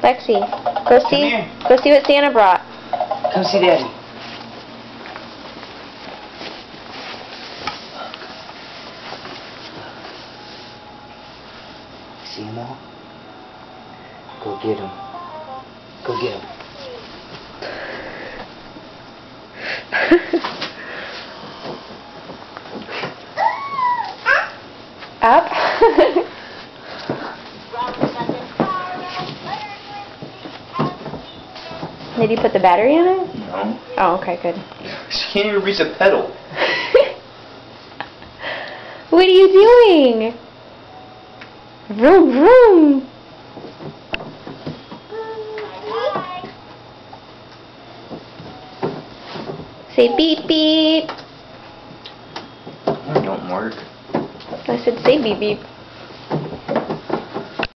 Lexi, go see what Santa brought. Come see Daddy. See him all? Go get him. Go get him. Up. Did you put the battery in it? No. Oh, okay, good. She can't even reach a pedal. What are you doing? Vroom, vroom. Say beep, beep. That don't work. I said say beep, beep.